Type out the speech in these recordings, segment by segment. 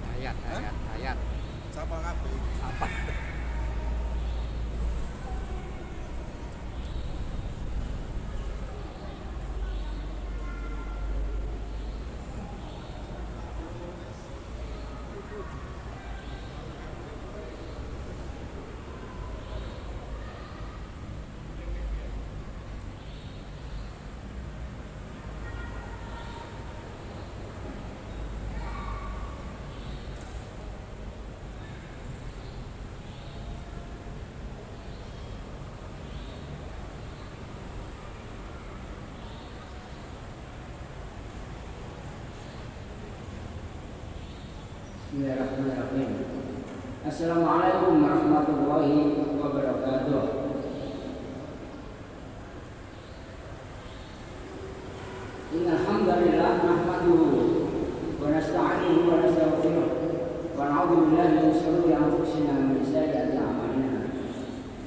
Dayat. Sapa kabeh? Apa? Bismillahirrahmanirrahim. Assalamualaikum warahmatullahi wabarakatuh. Innal hamdalillah nahmaduhu wa nasta'inuhu wa nastaghfiruh wa na'udzu billahi min shururi anfusina wa min sayyiati a'malina.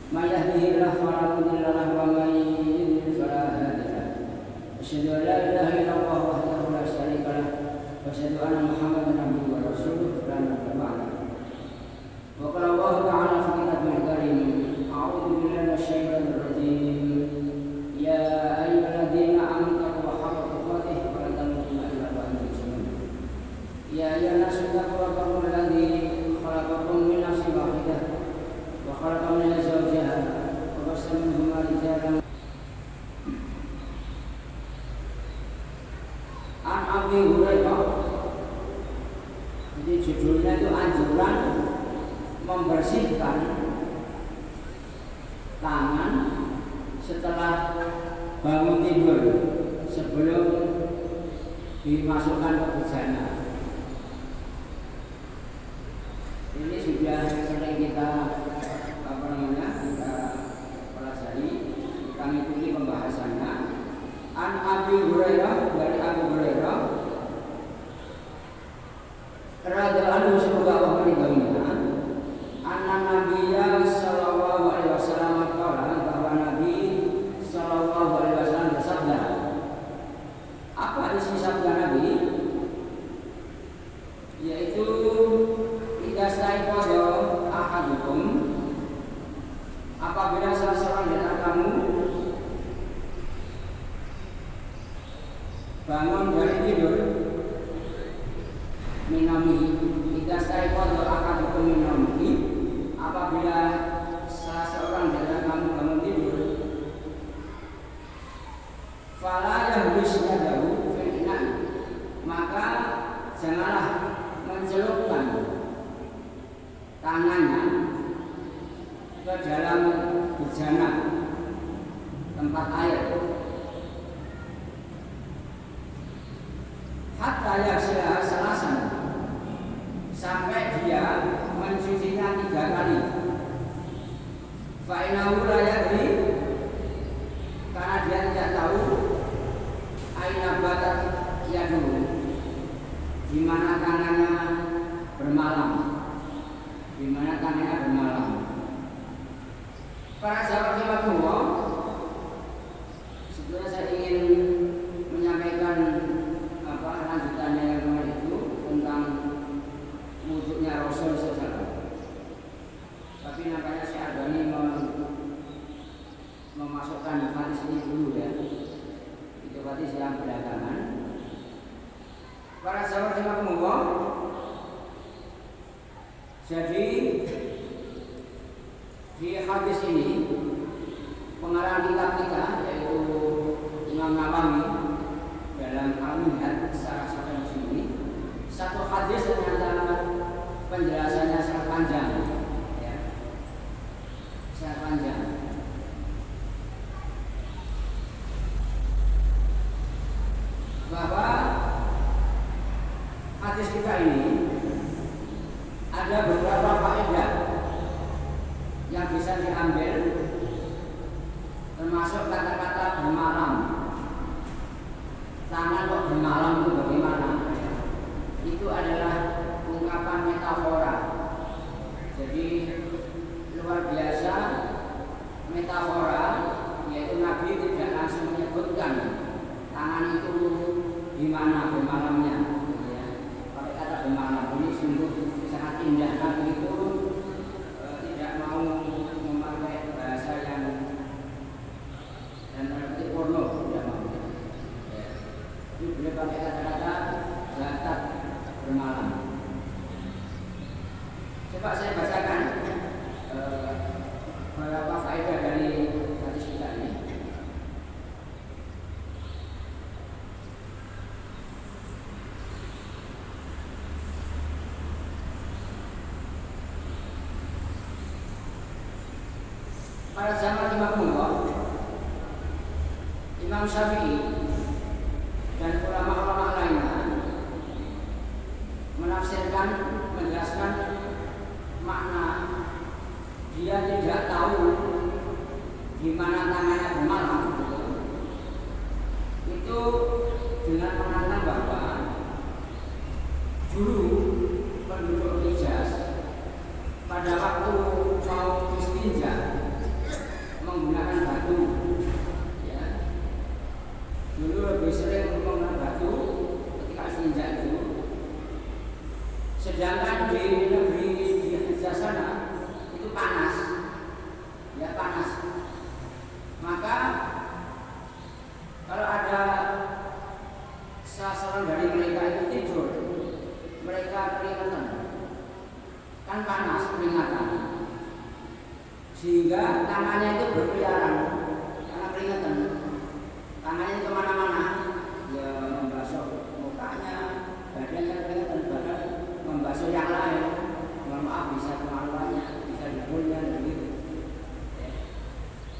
May yahdihillahu fala mudilla lahu wa may yudlil fala hadiya lahu. Asyhadu an la ilaha illallah wahdahu la syarika lahu wa asyhadu anna Muhammadan abduhu wa rasuluh. وقال الله تعالى في كتابه الكريم أعوذ بالله من الشيطان الرجيم يا أيها الذين آمنوا اتقوا حق تقاته ولا تموتن إلا وأنتم مسلمون يا أيها الناس اتقوا ربكم الذي خلقكم من نفس واحدة وخلق منها زوجها وبث منهما رجالا عن أبي هريرة. Jadi judulnya itu anjuran membersihkan tangan setelah bangun tidur sebelum dimasukkan ke bejana. Ini sudah sering kita kita pelajari, kita mengikuti pembahasannya. An Abi Hurairah, dari Abu Hurairah radhiyallahu anhu, semoga Allah meridhoinya, anna Nabiyya sallallahu alaihi wasallam qala, bahwa Nabi sallallahu alaihi wasallam bersabda. Apa isi sabda Nabi? Yaitu idza staiqadha ahadukum, apabila salah seorang di antara kamu bangun dari tidur, minamihi, idza staiqadha ahadukum minamihi, apabila salah seorang di antara kamu bangun tidur, fala yahbis yadahu fil ina'i, maka janganlah mencelupkan tangannya ke dalam bejana tempat air, hatta yaghsilaha salasan, sampai dia mencucinya 3 kali. Fa innahu la yadri, karena dia tidak tahu aina batat yaduhu, di mana tangannya bermalam, di mana tangannya bermalam. Para sahabat Rasulullah, sebetulnya saya ingin menyampaikan lanjutannya yang kemarin itu tentang wujudnya Rasul sejarah. Tapi nampaknya si Albani memasukkan hadis ini dulu ya. Itu hadis yang belakangan. Para sahabat Rasulullah, jadi di hadis ini pengarang kitab kita yaitu Imam Nawawi dalam Al-Minhaj secara satu sini, satu hadis ternyata penjelasannya sangat panjang, ya, sangat panjang. Bahwa hadis kita ini ada beberapa faedah yang bisa diambil, termasuk kata-kata bermalam. Tangan kok bermalam itu bagaimana? Itu adalah ungkapan metafora. Jadi luar biasa metafora, yaitu Nabi tidak langsung menyebutkan tangan itu di mana bermalamnya, ya. Pakai kata bermalam ini sungguh sangat indah. Nabi itu tidak mau memakai bahasa yang dan berarti porno, tidak mau. Jadi beliau pakai kata-kata zakat bermalam. Coba saya bacakan beberapa faedah dari hadis kita ini. Pada zaman Imam Syafi'i dan ulama-ulama lainnya menafsirkan, menjelaskan makna dia tidak tahu di mana tangannya bermalam itu dengan mengatakan bahwa dulu penduduk Hijaz pada waktu mau istinja menggunakan batu, ya. Dulu lebih sering menggunakan batu ketika istinja itu. Sedangkan di negeri di Hijaz sana itu panas, ya panas. Maka kalau ada sasaran dari mereka itu tidur, mereka keringatan, kan panas keringatan, sehingga tangannya itu berkeliaran karena keringatan. Tangannya kemana-mana, ya membasuh mukanya, badannya keringatan, bahkan membasuh yang lain. Mohon maaf, bisa kemaluannya, bisa dipulnya dan gitu.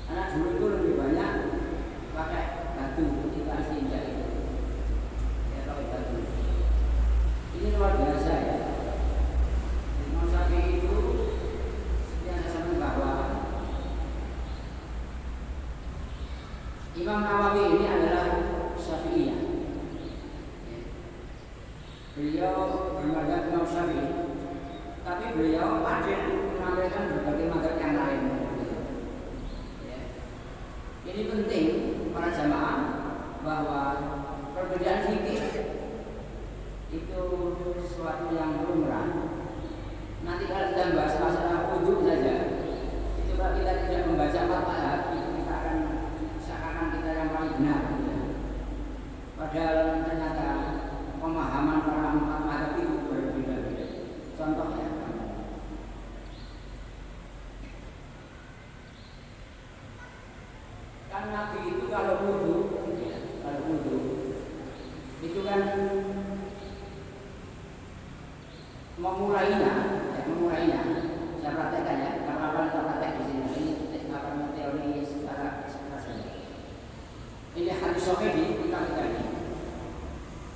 Karena dulu itu lebih banyak pakai batu ketika istinja itu, ya pakai batu. Ini luar biasa ya. Imam Syafi'i itu seperti yang saya sampaikan bahwa Imam Nawawi ini adalah Syafi'iyah. Beliau bermadzhab Imam Syafi'i, tapi beliau adil menampilkan berbagai mazhab yang lain. Ini penting para jamaah bahwa perbedaan fikih itu sesuatu yang lumrah. Nanti kalau kita bahas masalah wudhu saja, itu kalau kita tidak membaca Fatihah, itu kita akan seakan kita yang paling benar. Padahal ternyata pemahaman para empat mazhab itu berbeda-beda. Contohnya, kan Nabi itu kalau wudhu itu kan memulainya. Saya praktekkan ya, karena apa kita praktek di sini. Ini akan teori secara saja. Ini hadis sahih di kitab kita ini.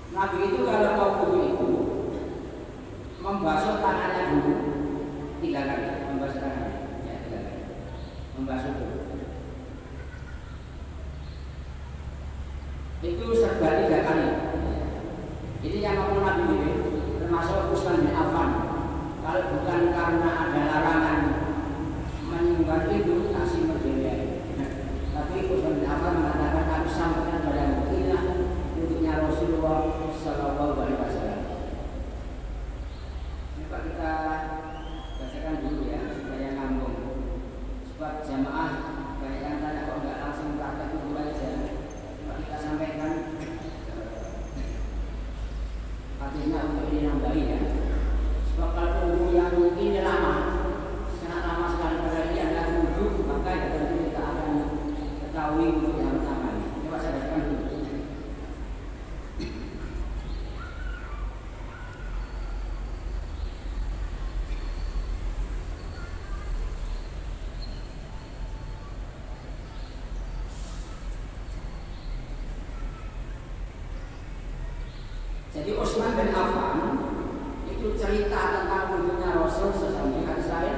Nabi itu kalau mau wudhu itu membasuh tangannya dulu 3 kali, membasuh tangannya, ya 3 kali, membasuh dulu. Itu serba 3 kali. Ini yang ngomong Nabi ini, termasuk Utsman bin Affan. Kalau bukan karena ada larangan menyembah itu, kasih berjaya. Tapi Utsman bin Affan mengatakan kami sampaikan pada inilah untuknya Rasulullah Sallallahu Alaihi Wasallam. Coba kita bacakan dulu ya supaya nyambung. Sebab jamaah banyak yang tanya kok nggak langsung praktek dulu aja. Kita sampaikan hadisnya untuk ini nambahi ya. Sebab kalau wudhu yang ini lama, sangat lama sekali pada ini adalah wudhu, maka ya tentu kita akan ketahui wudhu yang pertama. Coba saya bacakan dulu. Jadi Utsman bin Affan itu cerita tentang wudhunya Rasul sesuatu hadis lain,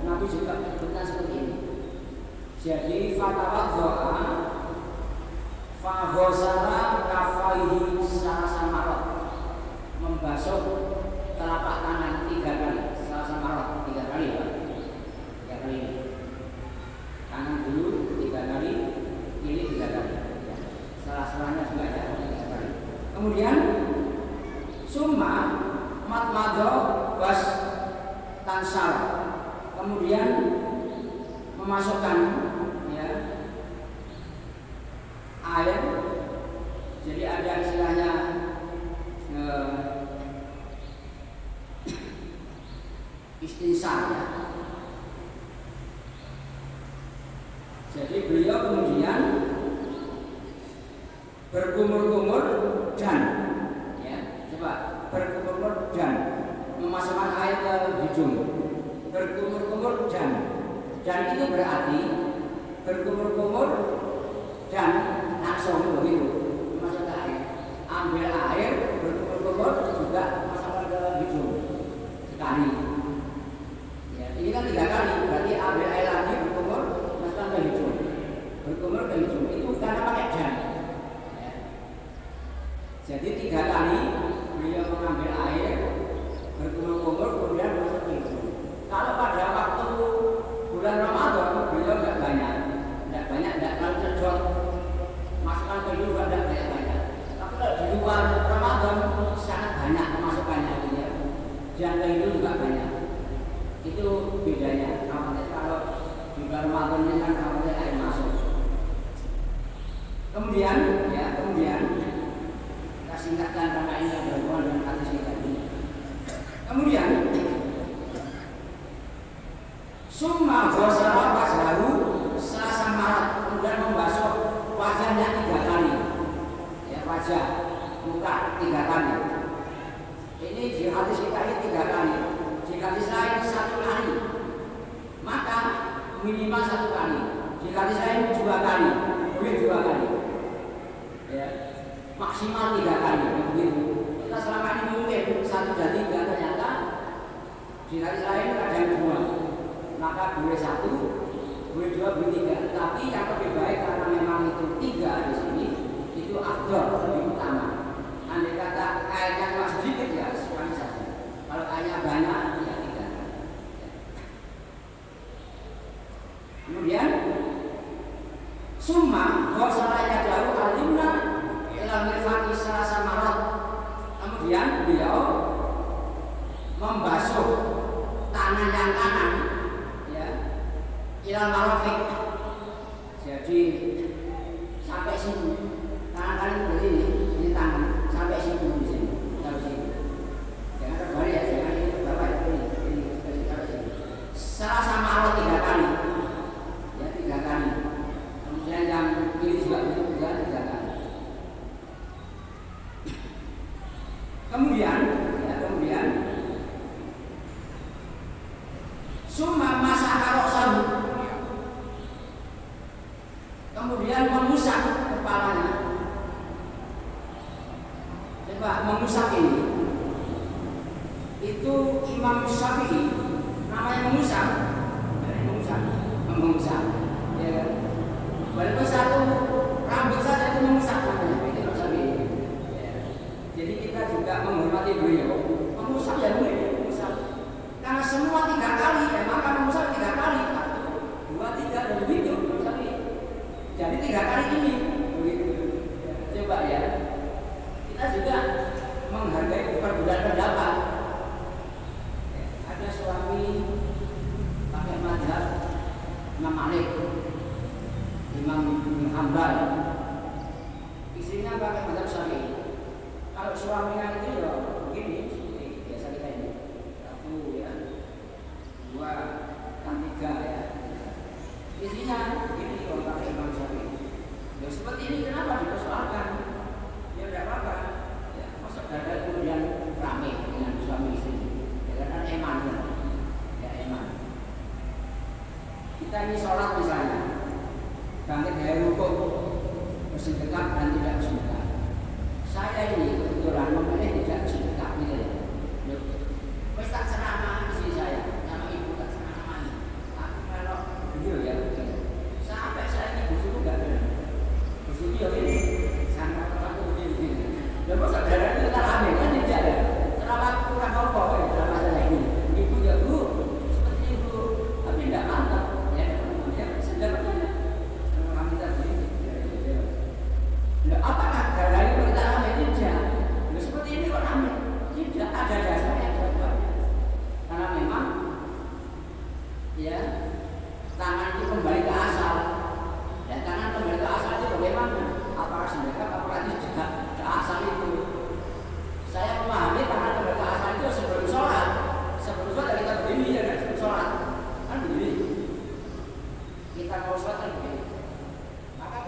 Nabi juga menyebutkan seperti ini. Jadi fatawadza'a faghasala kafaihi salasamarot, membasuh telapak tangan 3 kali, salasamarot 3 kali ya, 3 kali ini. Kanan dulu 3 kali, kiri 3 kali, salah-salahnya juga ya 3 kali. Kemudian summa Mado was tansal, kemudian memasukkan ya air, jadi ada istilahnya istinsar ya. Jadi beliau kemudian berkumur-kumur dan ya, coba berkumur-kumur dan memasukkan air ke hidung, berkumur-kumur dan itu berarti berkumur-kumur dan langsung begitu masuk ke air, ambil air berkumur-kumur juga masukkan ke hidung sekali ya, ini kan 3 kali, berarti ambil air lagi berkumur masukkan ke hidung, berkumur ke hidung, itu karena pakai dan ya. Jadi 3 kali beliau mengambil air berkumur-kumur kemudian masuk ke hidung. Kalau pada waktu bulan Ramadan beliau tidak banyak, tidak terlalu terjot masukkan ke hidung, tidak banyak. Tapi kalau di luar Ramadan sangat banyak pemasukannya ya. Dan ke hidung juga banyak. Itu bedanya. Kalau di bulan Ramadan ini kan khawatir air masuk. Kemudian kita singkatkan karena ini ada hubungan dengan hadis ini. Kemudian summa ghasala wajhahu salasa marat, kemudian membasuh wajahnya 3 kali ya, wajah muka 3 kali. Ini di hadis kita ini 3 kali, di hadis lain 1 kali, maka minimal 1 kali, di hadis lain 2 kali, boleh 2 kali ya, maksimal 3 kali begitu. Kita selama ini mungkin 1 dan 3, ternyata di hadis lain kadang 2, maka boleh 1, boleh 2, boleh 3. Tapi yang lebih baik karena memang itu 3 di sini itu afdal, lebih utama. Andai kata airnya cuma sedikit ya sekali saja. Kalau airnya banyak ya 3. Kemudian summa ghasalaya jauh al-yumna ila mirfaqi salasa marat. Kemudian beliau membasuh tangan yang kanan ya ilal marafiq, jadi sampai sini tangan kanan begini, ini tangan sampai sini di sini, taruh sini, jangan terbalik ya, jangan ini berapa ini taruh sini, salasa marat 3 kali ya, 3 kali. Kemudian yang ini juga begitu juga 3 kali. Kemudian summa masaha ra'sahu, kemudian mengusap kepalanya. Coba mengusap ini, itu Imam Syafi'i namanya mengusap, ya kan? Walaupun 1 rambut saja itu mengusap namanya, itu Imam Syafi'i. Jadi kita juga menghormati beliau, mengusap ya boleh mengusap. Karena semua 3 kali, ya maka mengusap 3 kali, 1, 2, 3 dan begitu. Jadi 3 kali ini, begitu. Coba ya, kita juga menghargai perbedaan pendapat. Ada suami pakai mazhab Imam Malik, Imam bin Hanbal, istrinya pakai mazhab Syafi'i. Kalau suaminya itu ya begini, seperti biasa kita ini, 1 ya, 2 dan 3 ya. Istrinya begini kalau pakai Imam Syafi'i. Ya seperti ini kenapa dipersoalkan? Ya tidak apa-apa. Ya, masa ada kemudian ramai dengan suami istri. Ya kan eman ya, eman. Kita ini sholat misalnya, bangkit dari rukuk, bersedekah dan tidak bersedekah. Saya ini kebetulan memilih tidak bersedekah gitu ya. Wes tak ceramah istri saya, sama ibu tak ceramah. Aku kalau beliau ya, sampai saya ini bersyukur enggak ada. Bersyukur ini, sampai aku begini. Dan masa saudara itu tak rame kan tidak ada. Ceramah kurang apa dalam masalah ini. Ibu ya bu, seperti ibu, tapi tidak mantap. Ya, sedang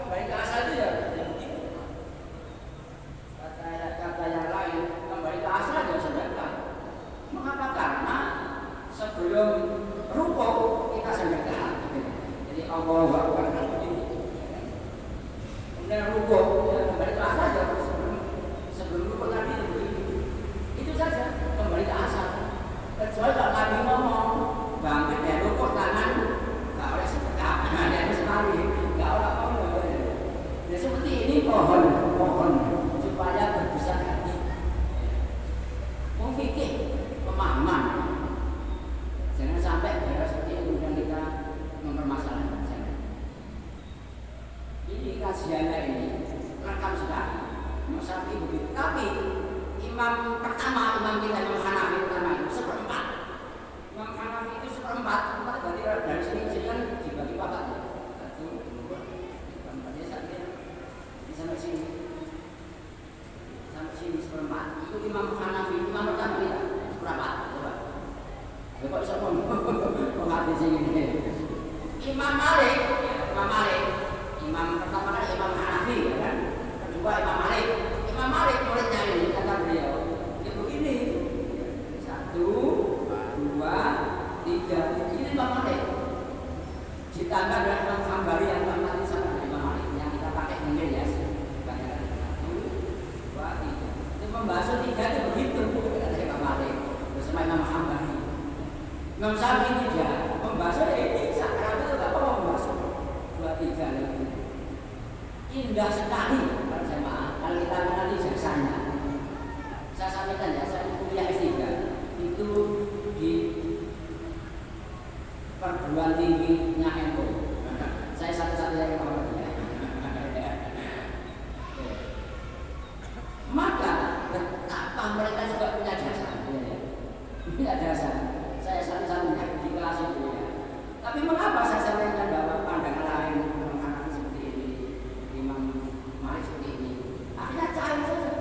kembali ke asal itu ya begitu. Kata yang lain kembali ke asal ya sedekah. Mengapa? Karena sebelum rukuk kita sedekah. Jadi Allahu Akbar begini. Kemudian rukuk ya kembali ke asal ya sebelum rukuk tadi begitu. Itu saja kembali ke asal. Kecuali kalau Nabi ngomong bangkit ya rukuk tangan nggak oleh sedekah. Ada sekali nggak oleh. Ya seperti ini pohon supaya berbesar hati. Fikih pemahaman. Jangan sampai daerah seperti itu kemudian kita mempermasalahkan. Ini kajiannya ini rekam sekali. Masalah itu begitu. Tapi imam pertama, imam kita Imam Hanafi pertama itu seperempat. Imam Hanafi itu seperempat. Berarti dari sini kan dibagi papat. Satu, dua, empatnya satu. Sampai sini. Sampai sini seperempat. Itu Imam Hanafi, imam pertama kita seperempat. Coba. Ya kok bisa menghadis ini. Imam Malik, imam pertama kan Imam Hanafi, ya kan? Kedua Imam Malik. Imam Malik muridnya ini kata beliau, ya begini. 1, 2, 3. Ini Imam Malik. Ditambah dengan Imam Hambali yang keempat ini sama dengan Imam Malik yang kita pakai mungkin ya. 1, 2, 3. Itu membasuh 3 itu begitu kata Imam Malik. Bersama Imam Hambali. Imam Syafi'i tidak membasuh ini sakral itu tak apa membasuh 2, 3 lagi. Indah sekali para jemaah kalau kita mengenali jasanya. Saya sampaikan ya, saya kuliah S3 itu di perguruan tingginya NU. Saya satu-satunya yang paham ya. Maka betapa mereka juga punya jasa, punya jasa. Saya satu-satunya di kelas itu ya. Tapi mengapa saya sampaikan bahwa pandangan lain Imam Hanafi seperti ini, Imam Malik seperti ini? Akhirnya cari saja.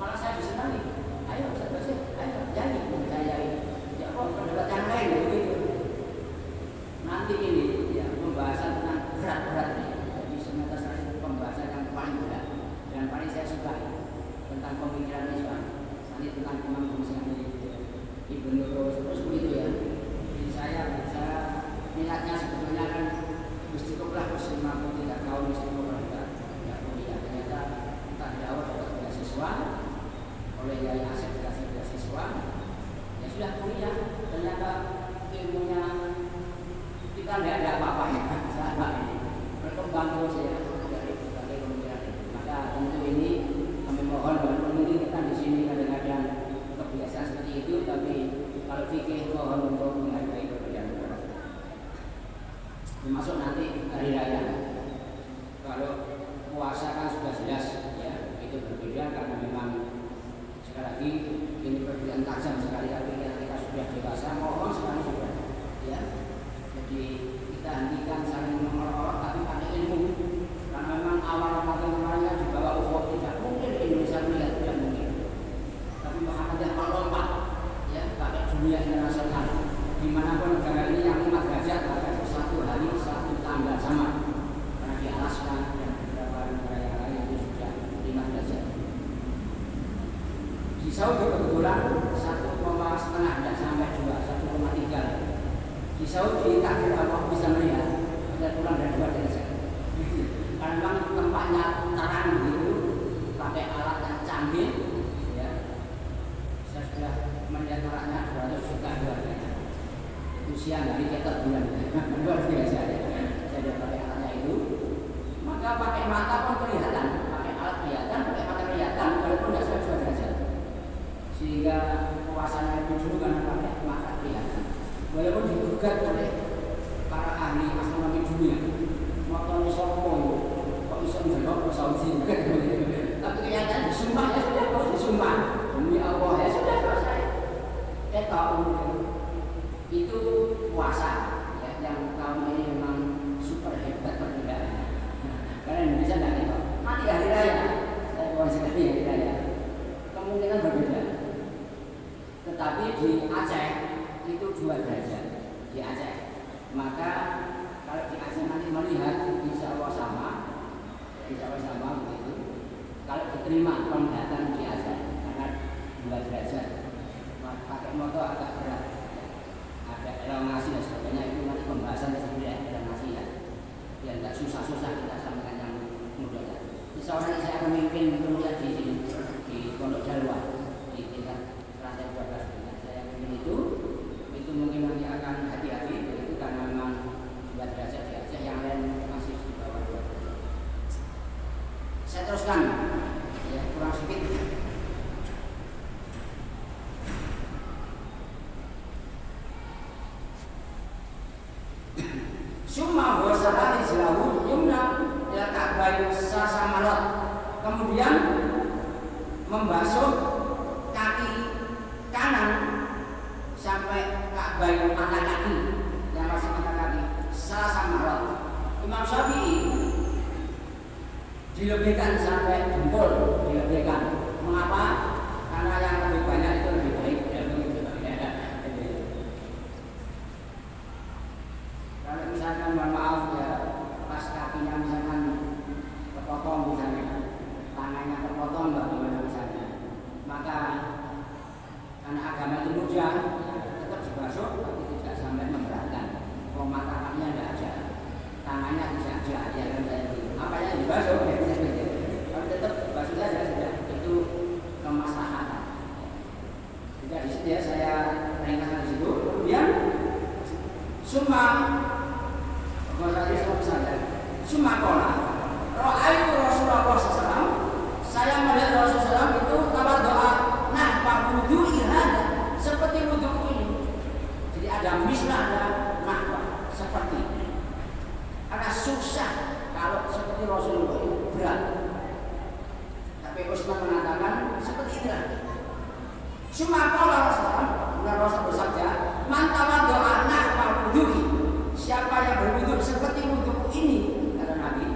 Malah saya disenangi. Ayo Ustaz Basir, ayo janji mempercayai. Ya kok pendapat yang lain begitu. Nanti ini ya pembahasan tentang berat-berat ini. Jadi semester saya pembahasan yang paling berat dan paling saya suka tentang pemikiran Islam. Nanti tentang Imam Ghazali, Ibnu terus begitu ya. Jadi saya niatnya sebetulnya kan istiqomah bersama 3 tahun istiqomah tidak kuliah. Ternyata kita di awal dapat beasiswa oleh Yai Asep dikasih beasiswa. Ya sudah kuliah. Ternyata ilmunya kita tidak ada apa-apanya selama ini. Berkembang terus ya dari berbagai pemikiran. Maka tentu ini kami mohon walaupun mungkin kita di sini kadang-kadang kebiasaan seperti itu, tapi kalau fikih mohon untuk menghargai perbedaan pendapat. Termasuk nanti hari raya. Kalau puasa kan sudah jelas ya itu berbeda karena memang sekali lagi ini perbedaan tajam sekali. Tapi kita sudah dewasa mohon sekali sudah ya. Jadi kita hentikan saling mengorok-orok tapi pakai ilmu. Karena memang awal Ramadan kemarin di bawah UFO tidak mungkin Indonesia melihat, tidak mungkin. Tapi Muhammadiyah melompat ya pakai dunia internasional. Dimanapun negara ini yang 5 derajat bahkan 1 hari 1 tanggal sama. Karena di Alaska dan beberapa negara yang lain itu sudah 5 derajat. Di Saudi kebetulan 1,5 dan sampai juga 1,3. Di Saudi takdir Allah bisa melihat ada kurang dari 2 derajat. Karena memang tempatnya terang begitu, pakai alat yang canggih, ya. Saya sudah melihat alatnya 200 juta harganya. Itu siang hari kita bulan, luar biasa ya. Saya sudah pakai alatnya itu, maka pakai mata pun kelihatan, pakai alat kelihatan, pakai mata kelihatan, walaupun tidak sampai 2 derajat. Sehingga puasanya lebih dulu karena pakai mata kelihatan. Walaupun digugat oleh para ahli astronomi dunia. Motornya sopo kok bisa menjelok ke Saudi tapi kelihatan disumpah ya sudah harus disumpah demi Allah ya sudah selesai. Tahu itu puasa ya yang tahun ini memang super hebat perbedaannya karena Indonesia tidak gitu. Nanti hari raya saya mau sekali hari raya kemungkinan berbeda. Tetapi di Aceh itu 2 derajat di Aceh. Maka kalau di Aceh nanti melihat insya Allah sama, terima penglihatan di azan karena 2 derajat. Pakai motor agak berat, ada elongasi dan sebagainya, itu nanti pembahasan tersendiri elongasi ya, biar tidak susah-susah kita sampaikan yang mudah ya. Insya Allah saya akan memimpin kuliah di sini di Pondok Jalwa di tingkat lantai 12. Saya memimpin itu mungkin nanti akan hati-hati itu karena memang 2 derajat di Aceh, yang lain masih di bawah 2 derajat. Saya teruskan ya, kurang sedikit. Summa wasala rijlahu yumna ila ka'bayn sasamarot. Kemudian membasuh kaki kanan sampai ka'bayn mata kaki, yang masih mata kaki sasamarot. Imam Syafi'i dilebihkan sampai jempol, dilebihkan. Mengapa? Karena yang lebih banyak itu lebih baik. Kalau misalkan mohon maaf ya, pas kakinya misalkan terpotong misalnya, tangannya terpotong bagaimana misalnya, maka karena agama itu mudah, tetap dibasuh tapi tidak sampai memberatkan. Kalau mata kakinya tidak ada, tangannya bisa aja, ya kan saya itu. Apa yang dibasuh? Kalau tetap dibasuh saja sudah, itu kemaslahatan. Jadi di situ ya saya ringkaskan di situ. Kemudian summa Sumakola, Ro'aitu Rasulullah SAW. Saya melihat Rasulullah SAW itu tawaddo'a nahwa wudu'i hada, seperti wudu'ku ini. Jadi ada mislah, ada nahwa, seperti ini. Karena susah kalau seperti Rasulullah itu berat. Tapi Utsman mengatakan seperti itulah. Sumakola Rasulullah, Rasul bersabda, man tawaddo'a nahwa wudu'i, siapa yang berwudu seperti wudu'ku ini, kata Nabi,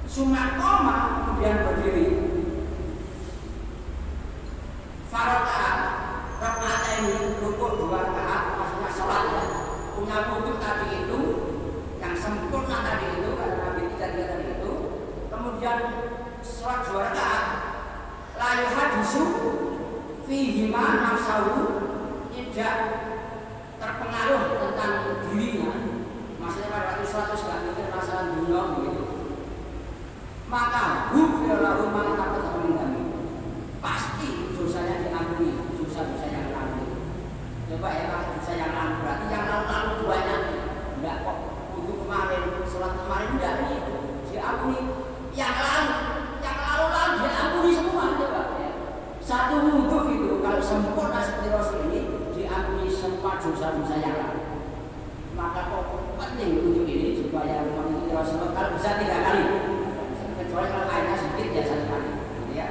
sumakoma, kemudian berdiri, farakaat, rakaat ini rukuk 2 rakaat, maksudnya sholat ya, punya wudu tadi itu, yang sempurna tadi itu, kata Nabi 3 tadi itu, kemudian sholat 2 rakaat, layu hadisu, fihima nafsahu, tidak terpengaruh tentang dirinya, maksudnya pada waktu 100 gak mikir masalah dunia begitu, maka hufirlahu ma taqaddama min dhanbi, pasti dosanya diampuni, dosa-dosa yang lalu. Coba ya, kalau dosa yang lalu berarti yang lalu-lalu banyak, enggak kok wudu kemarin, sholat kemarin enggak itu diampuni, yang lalu-lalu diampuni semua. Coba ya, satu wudu itu kalau sempurna seperti Rasul ini diampuni semua dosa-dosa yang lalu. Maka kok penting untuk ini supaya mengikuti Rasulullah, kalau bisa 3 kali, kecuali kalau airnya sedikit ya 1 kali, gitu ya.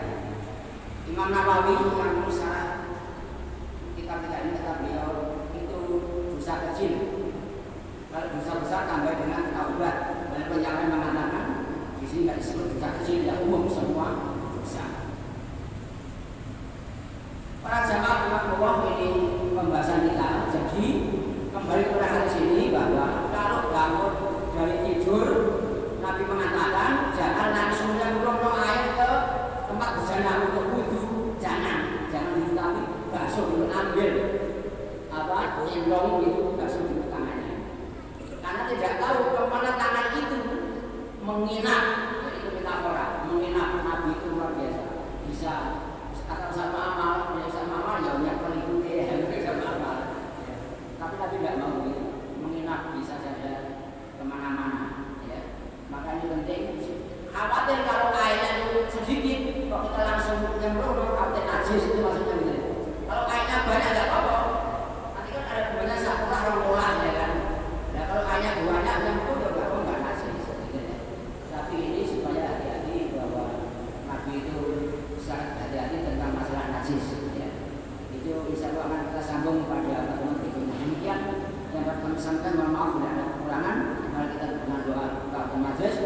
Imam Nawawi yang musarah kitab-kitab ini kata beliau itu dosa kecil. Kalau dosa besar tambah dengan taubat. Walaupun yang lain mengatakan di sini nggak disebut dosa kecil, ya umum semua dosa. Para jamaah Allah, ini pembahasan kita. Jadi kembali kepada hadis ini bahwa kalau bangun dari tidur, Nabi mengatakan jangan langsung nyemprot air ke tempat bersana untuk wudu, jangan dulu, tapi basuh dulu, ambil endong itu basuh dulu tangannya, karena tidak tahu kemana tangan itu menginap, yaitu metafora, menginap. Nabi itu luar biasa, bisa kata sama amal, ya nyakal itu sama amal. Tapi Nabi tidak mau begitu, menginap bisa saja kemana-mana ya. Maka ini penting, khawatir kalau airnya itu sedikit kok kita langsung nyemprot, khawatir najis, itu maksudnya gitu. Kalau airnya banyak tidak apa-apa, nanti kan ada banyak sakulah ronggolan ya kan. Nah kalau airnya banyak nyemprot ya nggak najis gitu ya. Tapi ini supaya hati-hati bahwa Nabi itu sangat hati-hati tentang masalah najis ya. Itu insya Allah akan kita sambung pada pertemuan berikutnya. Demikian yang dapat kami sampaikan. Mohon maaf bila ada kekurangan. Mari kita dengan doa kafaratul majelis.